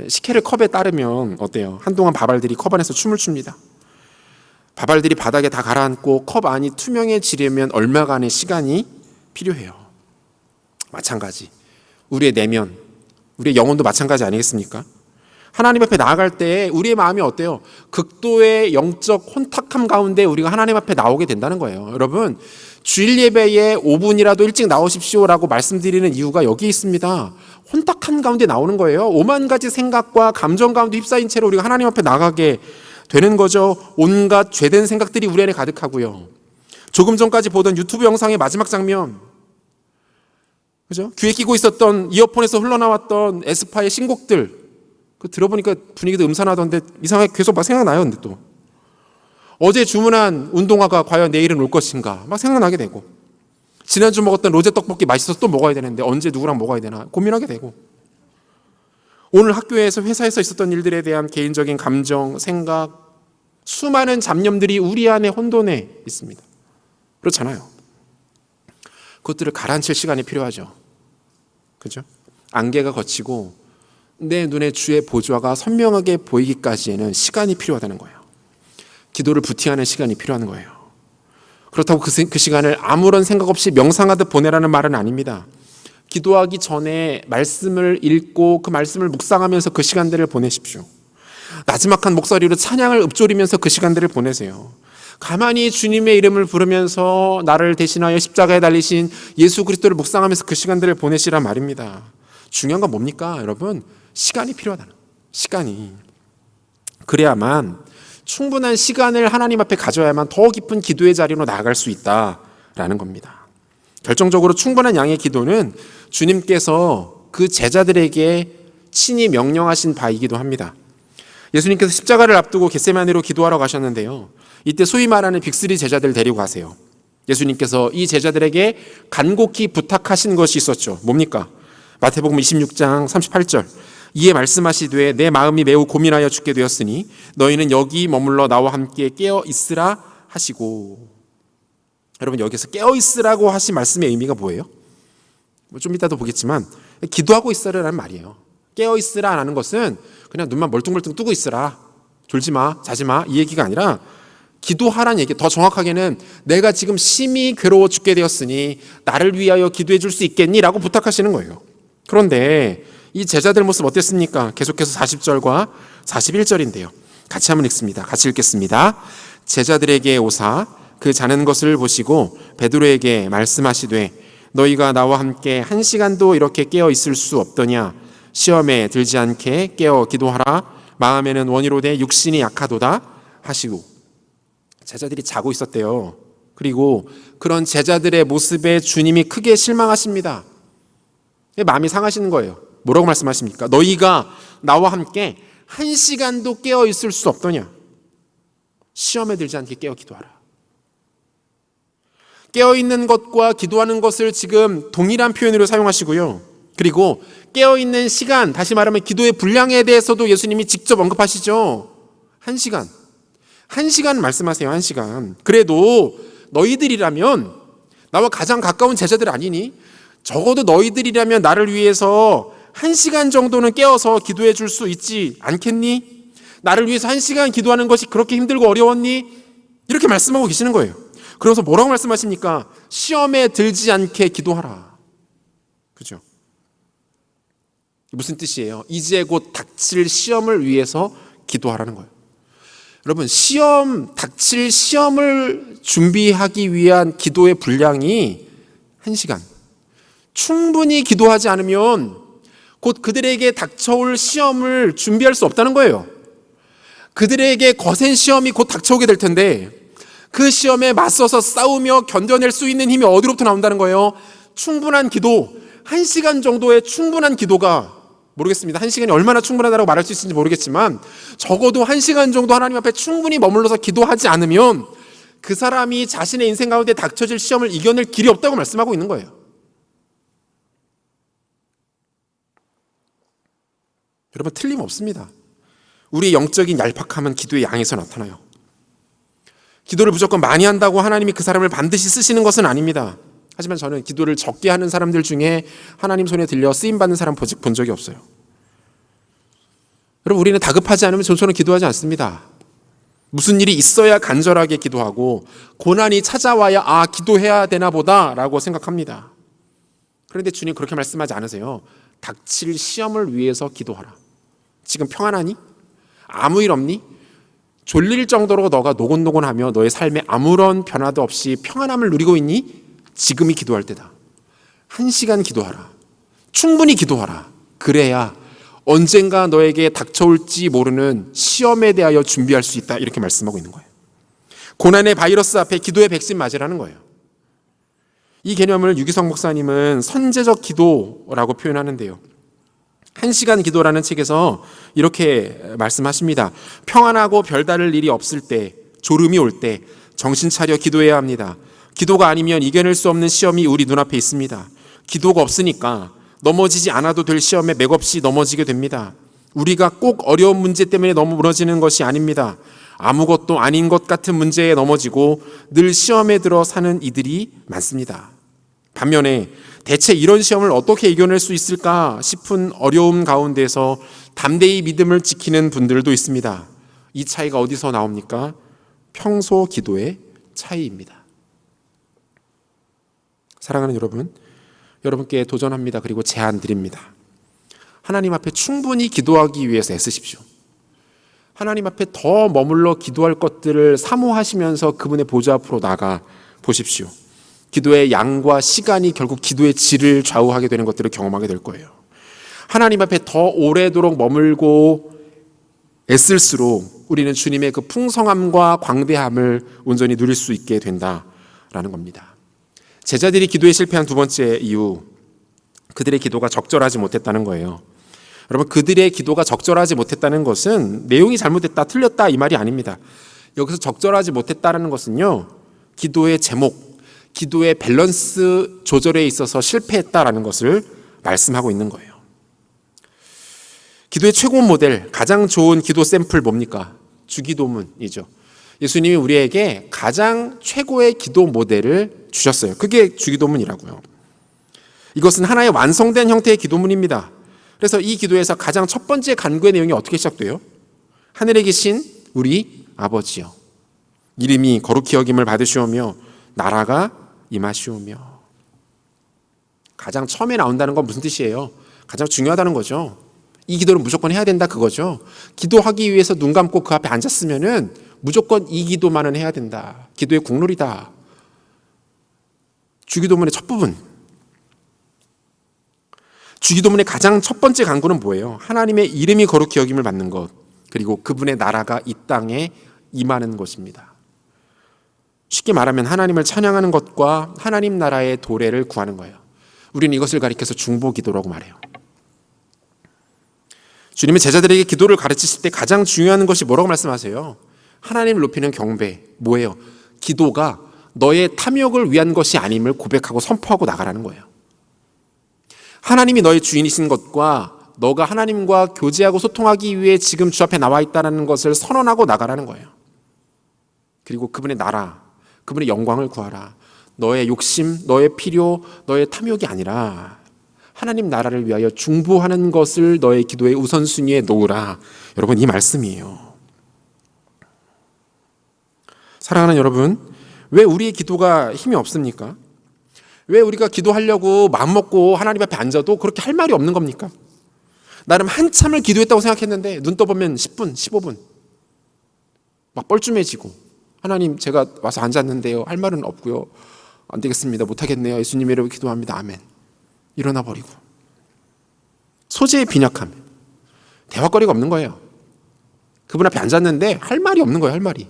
식혜를 컵에 따르면 어때요? 한동안 밥알들이 컵 안에서 춤을 춥니다. 밥알들이 바닥에 다 가라앉고 컵 안이 투명해지려면 얼마간의 시간이 필요해요. 마찬가지. 우리의 내면, 우리의 영혼도 마찬가지 아니겠습니까? 하나님 앞에 나아갈 때 우리의 마음이 어때요? 극도의 영적 혼탁함 가운데 우리가 하나님 앞에 나오게 된다는 거예요. 여러분, 주일 예배에 5분이라도 일찍 나오십시오라고 말씀드리는 이유가 여기 있습니다. 혼탁한 가운데 나오는 거예요. 오만 가지 생각과 감정 가운데 휩싸인 채로 우리가 하나님 앞에 나가게 되는 거죠. 온갖 죄된 생각들이 우리 안에 가득하고요. 조금 전까지 보던 유튜브 영상의 마지막 장면, 그죠? 귀에 끼고 있었던 이어폰에서 흘러나왔던 에스파의 신곡들, 그 들어보니까 분위기도 음산하던데 이상하게 계속 막 생각나요. 근데 또 어제 주문한 운동화가 과연 내일은 올 것인가 막 생각나게 되고, 지난주 먹었던 로제 떡볶이 맛있어서 또 먹어야 되는데 언제 누구랑 먹어야 되나 고민하게 되고, 오늘 학교에서 회사에서 있었던 일들에 대한 개인적인 감정, 생각, 수많은 잡념들이 우리 안에 혼돈해 있습니다. 그렇잖아요. 그것들을 가라앉힐 시간이 필요하죠. 그죠? 안개가 걷히고 내 눈에 주의 보좌가 선명하게 보이기까지에는 시간이 필요하다는 거예요. 기도를 부티하는 시간이 필요한 거예요. 그렇다고 그 시간을 아무런 생각 없이 명상하듯 보내라는 말은 아닙니다. 기도하기 전에 말씀을 읽고 그 말씀을 묵상하면서 그 시간들을 보내십시오. 나지막한 목소리로 찬양을 읊조리면서 그 시간들을 보내세요. 가만히 주님의 이름을 부르면서 나를 대신하여 십자가에 달리신 예수 그리스도를 묵상하면서 그 시간들을 보내시란 말입니다. 중요한 건 뭡니까? 여러분, 시간이 필요하다는 거예요. 시간이. 그래야만 충분한 시간을 하나님 앞에 가져야만 더 깊은 기도의 자리로 나아갈 수 있다라는 겁니다. 결정적으로 충분한 양의 기도는 주님께서 그 제자들에게 친히 명령하신 바이기도 합니다. 예수님께서 십자가를 앞두고 겟세마네로 기도하러 가셨는데요. 이때 소위 말하는 빅3 제자들 데리고 가세요. 예수님께서 이 제자들에게 간곡히 부탁하신 것이 있었죠. 뭡니까? 마태복음 26장 38절. 이에 말씀하시되 내 마음이 매우 고민하여 죽게 되었으니 너희는 여기 머물러 나와 함께 깨어 있으라 하시고. 여러분, 여기서 깨어 있으라고 하신 말씀의 의미가 뭐예요? 좀 이따도 보겠지만 기도하고 있으라는 말이에요. 깨어 있으라라는 것은 그냥 눈만 멀뚱멀뚱 뜨고 있으라, 졸지 마, 자지 마, 이 얘기가 아니라 기도하라는 얘기. 더 정확하게는 내가 지금 심히 괴로워 죽게 되었으니 나를 위하여 기도해 줄 수 있겠니? 라고 부탁하시는 거예요. 그런데 이 제자들 모습 어땠습니까? 계속해서 40절과 41절인데요. 같이 한번 읽습니다. 같이 읽겠습니다. 제자들에게 오사 그 자는 것을 보시고 베드로에게 말씀하시되 너희가 나와 함께 1시간도 이렇게 깨어 있을 수 없더냐? 시험에 들지 않게 깨어 기도하라. 마음에는 원이로되 육신이 약하도다 하시고. 제자들이 자고 있었대요. 그리고 그런 제자들의 모습에 주님이 크게 실망하십니다. 마음이 상하시는 거예요. 뭐라고 말씀하십니까? 너희가 나와 함께 1시간도 깨어 있을 수 없더냐? 시험에 들지 않게 깨어 기도하라. 깨어 있는 것과 기도하는 것을 지금 동일한 표현으로 사용하시고요. 그리고 깨어 있는 시간, 다시 말하면 기도의 분량에 대해서도 예수님이 직접 언급하시죠. 1시간. 1시간 말씀하세요. 1시간. 그래도 너희들이라면, 나와 가장 가까운 제자들 아니니? 적어도 너희들이라면 나를 위해서 1시간 정도는 깨어서 기도해 줄 수 있지 않겠니? 나를 위해서 1시간 기도하는 것이 그렇게 힘들고 어려웠니? 이렇게 말씀하고 계시는 거예요. 그래서 뭐라고 말씀하십니까? 시험에 들지 않게 기도하라. 그죠? 무슨 뜻이에요? 이제 곧 닥칠 시험을 위해서 기도하라는 거예요. 여러분, 닥칠 시험을 준비하기 위한 기도의 분량이 1시간. 충분히 기도하지 않으면 곧 그들에게 닥쳐올 시험을 준비할 수 없다는 거예요. 그들에게 거센 시험이 곧 닥쳐오게 될 텐데 그 시험에 맞서서 싸우며 견뎌낼 수 있는 힘이 어디로부터 나온다는 거예요? 충분한 기도, 1시간 정도의 충분한 기도가, 모르겠습니다. 1시간이 얼마나 충분하다고 말할 수 있을지 모르겠지만 적어도 1시간 정도 하나님 앞에 충분히 머물러서 기도하지 않으면 그 사람이 자신의 인생 가운데 닥쳐질 시험을 이겨낼 길이 없다고 말씀하고 있는 거예요. 여러분, 틀림없습니다. 우리의 영적인 얄팍함은 기도의 양에서 나타나요. 기도를 무조건 많이 한다고 하나님이 그 사람을 반드시 쓰시는 것은 아닙니다. 하지만 저는 기도를 적게 하는 사람들 중에 하나님 손에 들려 쓰임받는 사람 본 적이 없어요. 여러분, 우리는 다급하지 않으면 전처럼 기도하지 않습니다. 무슨 일이 있어야 간절하게 기도하고 고난이 찾아와야 기도해야 되나 보다 라고 생각합니다. 그런데 주님 그렇게 말씀하지 않으세요. 닥칠 시험을 위해서 기도하라. 지금 평안하니? 아무 일 없니? 졸릴 정도로 너가 노곤노곤하며 너의 삶에 아무런 변화도 없이 평안함을 누리고 있니? 지금이 기도할 때다. 1시간 기도하라. 충분히 기도하라. 그래야 언젠가 너에게 닥쳐올지 모르는 시험에 대하여 준비할 수 있다. 이렇게 말씀하고 있는 거예요. 고난의 바이러스 앞에 기도의 백신 맞으라는 거예요. 이 개념을 유기성 목사님은 선제적 기도라고 표현하는데요. 1시간 기도라는 책에서 이렇게 말씀하십니다. 평안하고 별다를 일이 없을 때, 졸음이 올 때 정신 차려 기도해야 합니다. 기도가 아니면 이겨낼 수 없는 시험이 우리 눈앞에 있습니다. 기도가 없으니까 넘어지지 않아도 될 시험에 맥없이 넘어지게 됩니다. 우리가 꼭 어려운 문제 때문에 넘어지는 것이 아닙니다. 아무것도 아닌 것 같은 문제에 넘어지고 늘 시험에 들어 사는 이들이 많습니다. 반면에 대체 이런 시험을 어떻게 이겨낼 수 있을까 싶은 어려움 가운데서 담대히 믿음을 지키는 분들도 있습니다. 이 차이가 어디서 나옵니까? 평소 기도의 차이입니다. 사랑하는 여러분, 여러분께 도전합니다. 그리고 제안 드립니다. 하나님 앞에 충분히 기도하기 위해서 애쓰십시오. 하나님 앞에 더 머물러 기도할 것들을 사모하시면서 그분의 보좌 앞으로 나가 보십시오. 기도의 양과 시간이 결국 기도의 질을 좌우하게 되는 것들을 경험하게 될 거예요. 하나님 앞에 더 오래도록 머물고 애쓸수록 우리는 주님의 그 풍성함과 광대함을 온전히 누릴 수 있게 된다라는 겁니다. 제자들이 기도에 실패한 두 번째 이유, 그들의 기도가 적절하지 못했다는 거예요. 여러분, 그들의 기도가 적절하지 못했다는 것은 내용이 잘못됐다, 틀렸다 이 말이 아닙니다. 여기서 적절하지 못했다는 것은요, 기도의 제목, 기도의 밸런스 조절에 있어서 실패했다라는 것을 말씀하고 있는 거예요. 기도의 최고 모델, 가장 좋은 기도 샘플 뭡니까? 주기도문이죠. 예수님이 우리에게 가장 최고의 기도 모델을 주셨어요. 그게 주기도문이라고요. 이것은 하나의 완성된 형태의 기도문입니다. 그래서 이 기도에서 가장 첫 번째 간구의 내용이 어떻게 시작돼요? 하늘에 계신 우리 아버지여, 이름이 거룩히 여김을 받으시오며 나라가 임하시오며. 가장 처음에 나온다는 건 무슨 뜻이에요? 가장 중요하다는 거죠. 이 기도를 무조건 해야 된다, 그거죠. 기도하기 위해서 눈 감고 그 앞에 앉았으면은 무조건 이 기도만은 해야 된다. 기도의 국룰이다. 주기도문의 첫 부분. 주기도문의 가장 첫 번째 간구는 뭐예요? 하나님의 이름이 거룩히 여김을 받는 것, 그리고 그분의 나라가 이 땅에 임하는 것입니다. 쉽게 말하면 하나님을 찬양하는 것과 하나님 나라의 도래를 구하는 거예요. 우리는 이것을 가리켜서 중보기도라고 말해요. 주님의 제자들에게 기도를 가르치실 때 가장 중요한 것이 뭐라고 말씀하세요? 하나님을 높이는 경배. 뭐예요? 기도가 너의 탐욕을 위한 것이 아님을 고백하고 선포하고 나가라는 거예요. 하나님이 너의 주인이신 것과 너가 하나님과 교제하고 소통하기 위해 지금 주 앞에 나와 있다는 것을 선언하고 나가라는 거예요. 그리고 그분의 나라, 그분의 영광을 구하라. 너의 욕심, 너의 필요, 너의 탐욕이 아니라 하나님 나라를 위하여 중보하는 것을 너의 기도의 우선순위에 놓으라. 여러분, 이 말씀이에요. 사랑하는 여러분, 왜 우리의 기도가 힘이 없습니까? 왜 우리가 기도하려고 마음먹고 하나님 앞에 앉아도 그렇게 할 말이 없는 겁니까? 나름 한참을 기도했다고 생각했는데 눈 떠보면 10분, 15분 막 뻘쭘해지고, 하나님 제가 와서 앉았는데요, 할 말은 없고요, 안 되겠습니다, 못하겠네요, 예수님 이름으로 기도합니다, 아멘. 일어나 버리고. 소재의 빈약함, 대화거리가 없는 거예요. 그분 앞에 앉았는데 할 말이 없는 거예요. 할 말이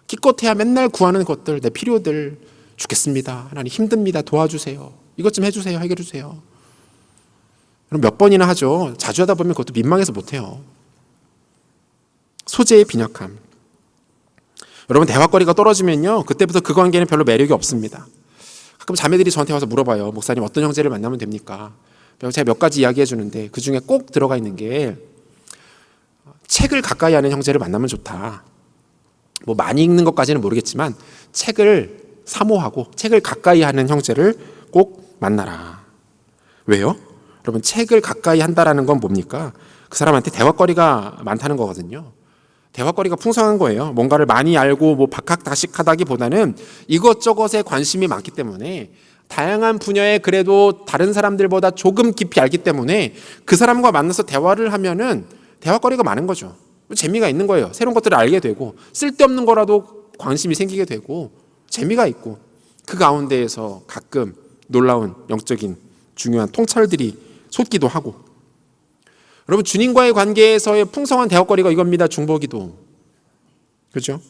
기껏해야 맨날 구하는 것들, 내 필요들, 죽겠습니다, 하나님 힘듭니다, 도와주세요, 이것 좀 해주세요, 해결해 주세요. 그럼 몇 번이나 하죠. 자주 하다 보면 그것도 민망해서 못해요. 소재의 빈약함. 여러분, 대화거리가 떨어지면요, 그때부터 그 관계는 별로 매력이 없습니다. 가끔 자매들이 저한테 와서 물어봐요. 목사님, 어떤 형제를 만나면 됩니까? 제가 몇 가지 이야기해 주는데 그 중에 꼭 들어가 있는 게 책을 가까이 하는 형제를 만나면 좋다. 뭐 많이 읽는 것까지는 모르겠지만 책을 사모하고 책을 가까이 하는 형제를 꼭 만나라. 왜요? 여러분, 책을 가까이 한다라는 건 뭡니까? 그 사람한테 대화거리가 많다는 거거든요. 대화거리가 풍성한 거예요. 뭔가를 많이 알고 뭐 박학다식하다기보다는 이것저것에 관심이 많기 때문에, 다양한 분야에 그래도 다른 사람들보다 조금 깊이 알기 때문에 그 사람과 만나서 대화를 하면은 대화거리가 많은 거죠. 재미가 있는 거예요. 새로운 것들을 알게 되고, 쓸데없는 거라도 관심이 생기게 되고, 재미가 있고, 그 가운데에서 가끔 놀라운 영적인 중요한 통찰들이 솟기도 하고. 여러분, 주님과의 관계에서의 풍성한 대화거리가 이겁니다. 중보기도. 그렇죠?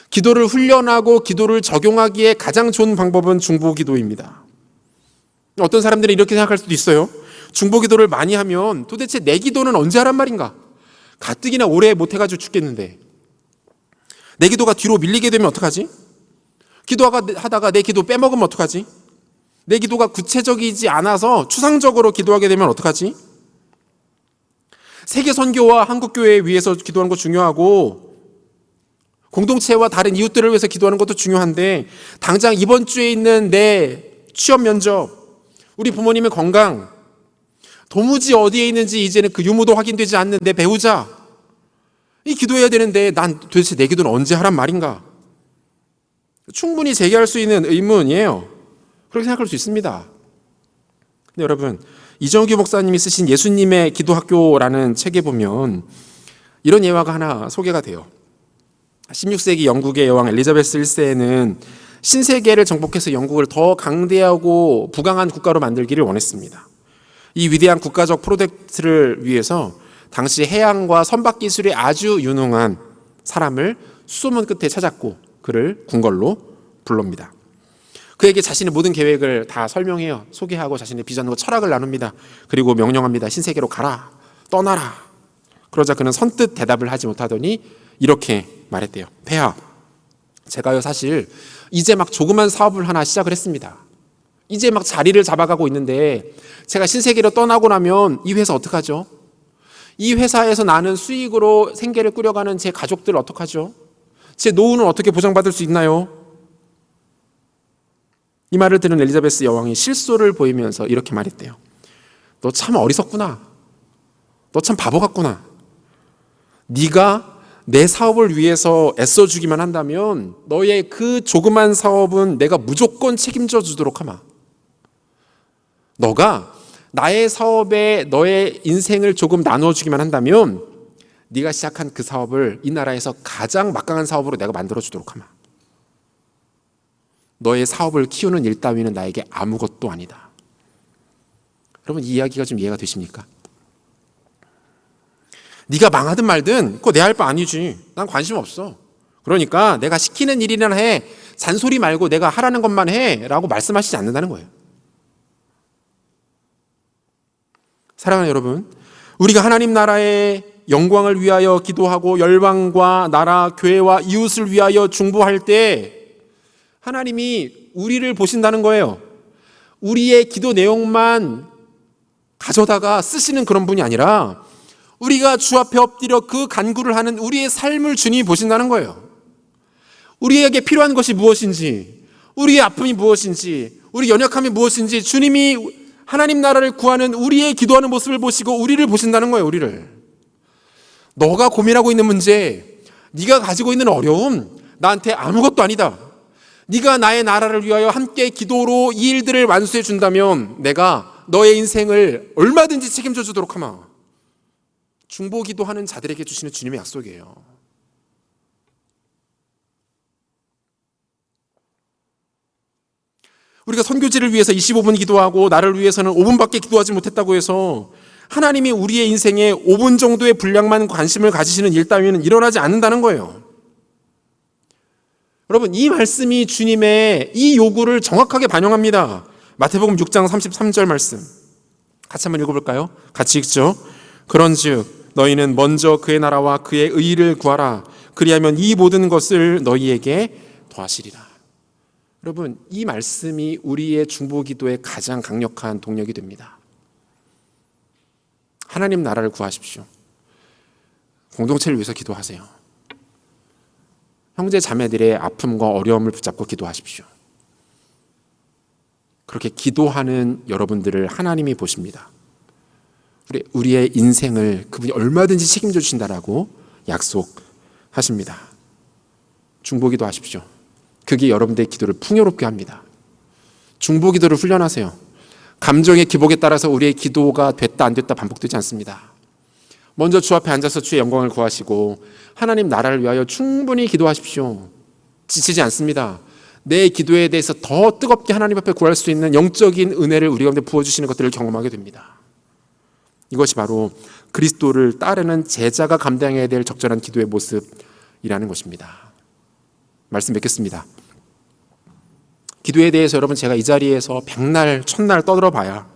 기도를 훈련하고 기도를 적용하기에 가장 좋은 방법은 중보기도입니다. 어떤 사람들은 이렇게 생각할 수도 있어요. 중보기도를 많이 하면 도대체 내 기도는 언제 하란 말인가? 가뜩이나 오래 못해가지고 죽겠는데 내 기도가 뒤로 밀리게 되면 어떡하지? 기도하다가 내 기도 빼먹으면 어떡하지? 내 기도가 구체적이지 않아서 추상적으로 기도하게 되면 어떡하지? 세계 선교와 한국교회 위해서 기도하는 거 중요하고, 공동체와 다른 이웃들을 위해서 기도하는 것도 중요한데, 당장 이번 주에 있는 내 취업 면접, 우리 부모님의 건강, 도무지 어디에 있는지 이제는 그 유무도 확인되지 않는 내 배우자, 이 기도해야 되는데 난 도대체 내 기도는 언제 하란 말인가? 충분히 제기할 수 있는 의문이에요. 그렇게 생각할 수 있습니다. 근데 여러분, 이정규 목사님이 쓰신 예수님의 기도학교라는 책에 보면 이런 예화가 하나 소개가 돼요. 16세기 영국의 여왕 엘리자베스 1세는 신세계를 정복해서 영국을 더 강대하고 부강한 국가로 만들기를 원했습니다. 이 위대한 국가적 프로젝트를 위해서 당시 해양과 선박 기술에 아주 유능한 사람을 수소문 끝에 찾았고 그를 궁궐로 불릅니다. 그에게 자신의 모든 계획을 다 설명해요. 소개하고 자신의 비전과 철학을 나눕니다. 그리고 명령합니다. 신세계로 가라, 떠나라. 그러자 그는 선뜻 대답을 하지 못하더니 이렇게 말했대요. 폐하, 제가요 사실 이제 막 조그만 사업을 하나 시작을 했습니다. 이제 막 자리를 잡아가고 있는데 제가 신세계로 떠나고 나면 이 회사 어떡하죠? 이 회사에서 나는 수익으로 생계를 꾸려가는 제 가족들 어떡하죠? 제 노후는 어떻게 보장받을 수 있나요? 이 말을 들은 엘리자베스 여왕이 실소를 보이면서 이렇게 말했대요. 너 참 어리석구나. 너 참 바보 같구나. 네가 내 사업을 위해서 애써주기만 한다면 너의 그 조그만 사업은 내가 무조건 책임져 주도록 하마. 너가 나의 사업에 너의 인생을 조금 나눠주기만 한다면 네가 시작한 그 사업을 이 나라에서 가장 막강한 사업으로 내가 만들어주도록 하마. 너의 사업을 키우는 일 따위는 나에게 아무것도 아니다. 여러분, 이 이야기가 좀 이해가 되십니까? 네가 망하든 말든 그거 내 할 바 아니지. 난 관심 없어. 그러니까 내가 시키는 일이나 해. 잔소리 말고 내가 하라는 것만 해. 라고 말씀하시지 않는다는 거예요. 사랑하는 여러분, 우리가 하나님 나라의 영광을 위하여 기도하고 열방과 나라, 교회와 이웃을 위하여 중보할 때 하나님이 우리를 보신다는 거예요. 우리의 기도 내용만 가져다가 쓰시는 그런 분이 아니라 우리가 주 앞에 엎드려 그 간구를 하는 우리의 삶을 주님이 보신다는 거예요. 우리에게 필요한 것이 무엇인지, 우리의 아픔이 무엇인지, 우리 연약함이 무엇인지 주님이 하나님 나라를 구하는 우리의 기도하는 모습을 보시고 우리를 보신다는 거예요. 우리를. 너가 고민하고 있는 문제, 네가 가지고 있는 어려움 나한테 아무것도 아니다. 네가 나의 나라를 위하여 함께 기도로 이 일들을 완수해 준다면 내가 너의 인생을 얼마든지 책임져 주도록 하마. 중보 기도하는 자들에게 주시는 주님의 약속이에요. 우리가 선교지를 위해서 25분 기도하고 나를 위해서는 5분밖에 기도하지 못했다고 해서 하나님이 우리의 인생에 5분 정도의 분량만 관심을 가지시는 일 따위는 일어나지 않는다는 거예요. 여러분, 이 말씀이 주님의 이 요구를 정확하게 반영합니다. 마태복음 6장 33절 말씀 같이 한번 읽어볼까요? 같이 읽죠. 그런즉 너희는 먼저 그의 나라와 그의 의를 구하라. 그리하면 이 모든 것을 너희에게 더하시리라. 여러분, 이 말씀이 우리의 중보 기도의 가장 강력한 동력이 됩니다. 하나님 나라를 구하십시오. 공동체를 위해서 기도하세요. 형제 자매들의 아픔과 어려움을 붙잡고 기도하십시오. 그렇게 기도하는 여러분들을 하나님이 보십니다. 우리의 인생을 그분이 얼마든지 책임져 주신다라고 약속하십니다. 중보기도 하십시오. 그게 여러분들의 기도를 풍요롭게 합니다. 중보기도를 훈련하세요. 감정의 기복에 따라서 우리의 기도가 됐다 안 됐다 반복되지 않습니다. 먼저 주 앞에 앉아서 주의 영광을 구하시고 하나님 나라를 위하여 충분히 기도하십시오. 지치지 않습니다. 내 기도에 대해서 더 뜨겁게 하나님 앞에 구할 수 있는 영적인 은혜를 우리 가운데 부어주시는 것들을 경험하게 됩니다. 이것이 바로 그리스도를 따르는 제자가 감당해야 될 적절한 기도의 모습이라는 것입니다. 말씀 맺겠습니다. 기도에 대해서 여러분, 제가 이 자리에서 백날 천날 떠들어 봐야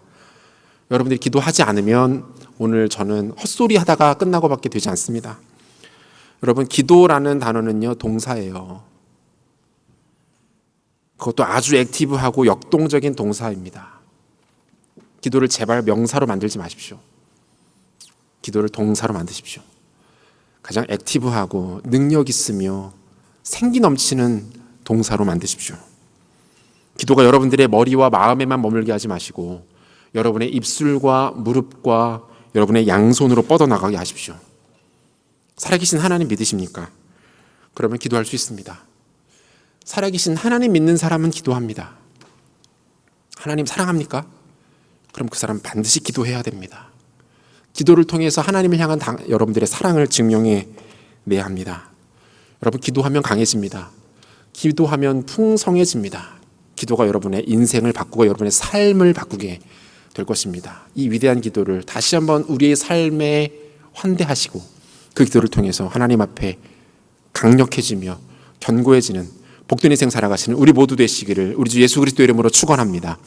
여러분들이 기도하지 않으면 오늘 저는 헛소리 하다가 끝나고 밖에 되지 않습니다. 여러분, 기도라는 단어는요, 동사예요. 그것도 아주 액티브하고 역동적인 동사입니다. 기도를 제발 명사로 만들지 마십시오. 기도를 동사로 만드십시오. 가장 액티브하고 능력 있으며 생기 넘치는 동사로 만드십시오. 기도가 여러분들의 머리와 마음에만 머물게 하지 마시고 여러분의 입술과 무릎과 여러분의 양손으로 뻗어나가게 하십시오. 살아계신 하나님 믿으십니까? 그러면 기도할 수 있습니다. 살아계신 하나님 믿는 사람은 기도합니다. 하나님 사랑합니까? 그럼 그 사람 반드시 기도해야 됩니다. 기도를 통해서 하나님을 향한 여러분들의 사랑을 증명해 내야 합니다. 여러분, 기도하면 강해집니다. 기도하면 풍성해집니다. 기도가 여러분의 인생을 바꾸고 여러분의 삶을 바꾸게 될 것입니다. 이 위대한 기도를 다시 한번 우리의 삶에 환대하시고 그 기도를 통해서 하나님 앞에 강력해지며 견고해지는 복된 인생 살아가시는 우리 모두 되시기를 우리 주 예수 그리스도 이름으로 축원합니다.